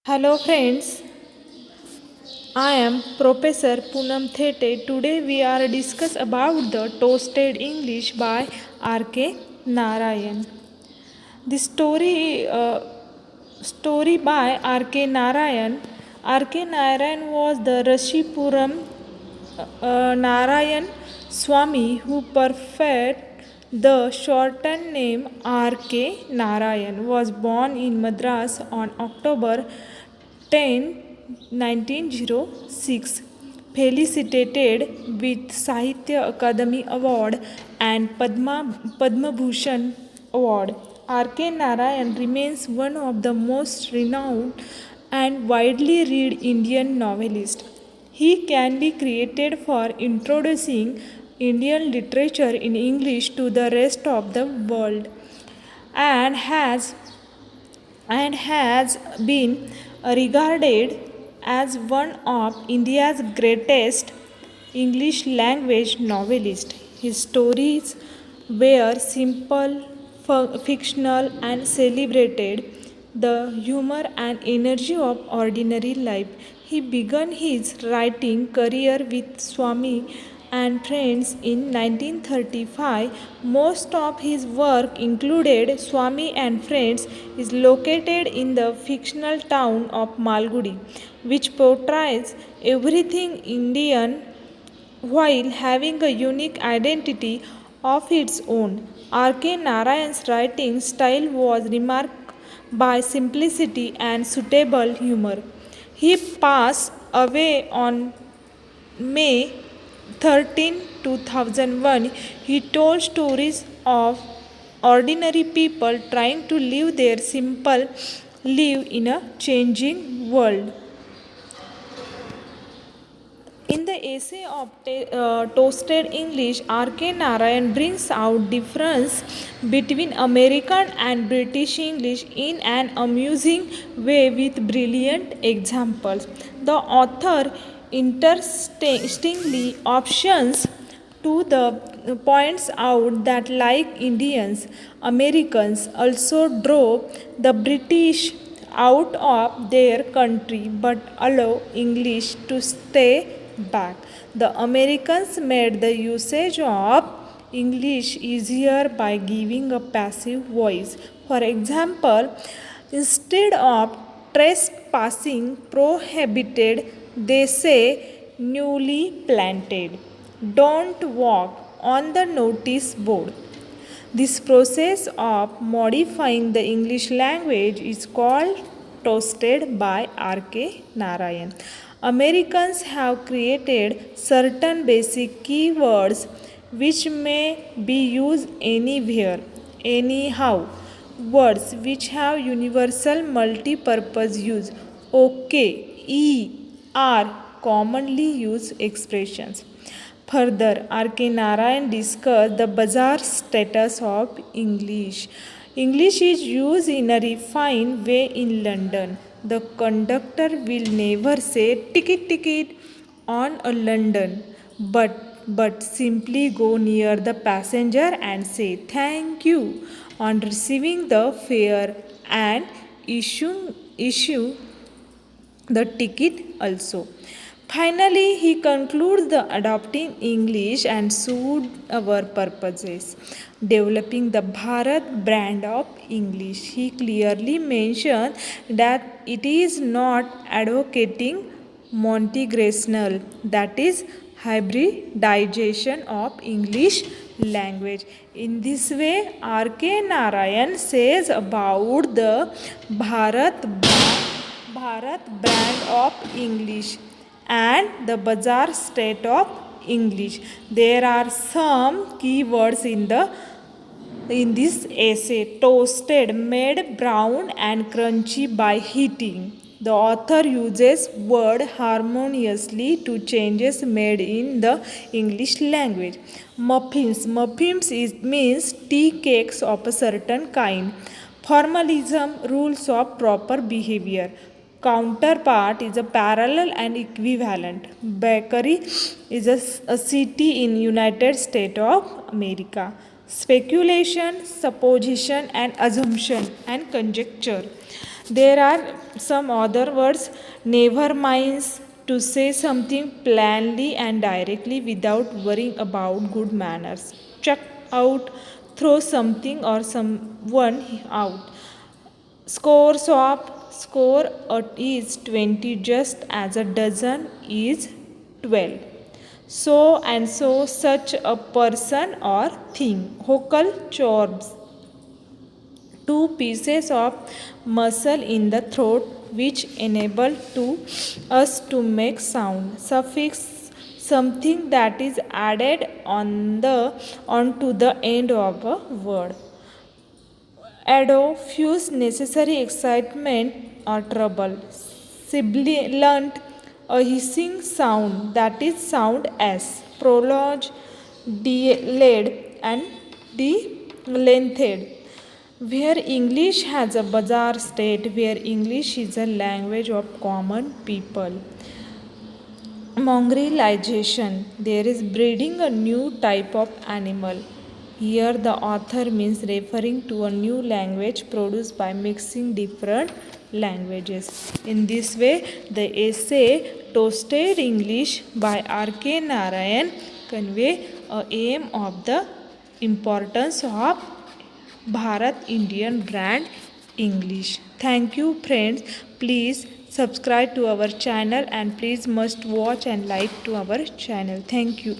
Hello friends, I am Professor Poonam Thete. Today we are discuss about the Toasted English by R.K. Narayan. The story by R.K. Narayan. R.K. Narayan was the Rashipuram Narayan Swami who perfected the shortened name R.K. Narayan was born in Madras on October 10, 1906. Felicitated with Sahitya Akademi Award and Padma Bhushan Award. R.K. Narayan remains one of the most renowned and widely read Indian novelists. He can be credited for introducing Indian literature in English to the rest of the world and has been regarded as one of India's greatest English language novelists. His stories were simple, fictional, and celebrated the humor and energy of ordinary life. He began his writing career with Swami and Friends in 1935. Most of his work included Swami and Friends is located in the fictional town of Malgudi, which portrays everything Indian while having a unique identity of its own. R.K. Narayan's writing style was remarked by simplicity and suitable humor. He passed away on May 13, 2001. He told stories of ordinary people trying to live their simple live in a changing world. In the essay of Toasted English, R.K. Narayan brings out difference between American and British English in an amusing way with brilliant examples. The author interestingly options to the points out that like Indians, Americans also drove the British out of their country but allow English to stay back. The Americans made the usage of English easier by giving a passive voice. For example, instead of trespassing prohibited, they say newly planted. Don't walk on the notice board. This process of modifying the English language is called toasted by R.K. Narayan. Americans have created certain basic keywords which may be used anywhere, anyhow. Words which have universal multi-purpose use. OK, E, are commonly used expressions. Further, R.K. Narayan discussed the bizarre status of English. English is used in a refined way in London. The conductor will never say ticket ticket on a London, but simply go near the passenger and say thank you on receiving the fare and issue the ticket also. Finally, he concludes the adopting English and suit our purposes, developing the Bharat brand of English. He clearly mentioned that it is not advocating Montegrational, that is hybridization of English language. In this way, R.K. Narayan says about the Bharat brand of English and the Bazaar state of English. There are some keywords in this essay. Toasted, made brown and crunchy by heating. The author uses word harmoniously to changes made in the English language. Means tea cakes of a certain kind. Formalism, rules of proper behavior. Counterpart is a parallel and equivalent. Bakery is a city in United States of America. Speculation, supposition and assumption and conjecture. There are some other words, never minds, to say something plainly and directly without worrying about good manners. Chuck out, throw something or someone out. Scores of score is 20 just as a dozen is 12. So and so such a person or thing. Vocal chords, two pieces of muscle in the throat which enable to us to make sound. Suffix, something that is added onto the end of a word. Ado, fuse necessary excitement or trouble. Sibilant, a hissing sound that is sound S. Prolonged, delayed and de-lengthened. Where English has a bizarre state, where English is a language of common people. Mongrelization, there is breeding a new type of animal. Here the author means referring to a new language produced by mixing different languages. In this way, the essay Toasted English by R.K. Narayan convey a aim of the importance of Bharat Indian brand English. Thank you friends. Please subscribe to our channel and please must watch and like to our channel. Thank you.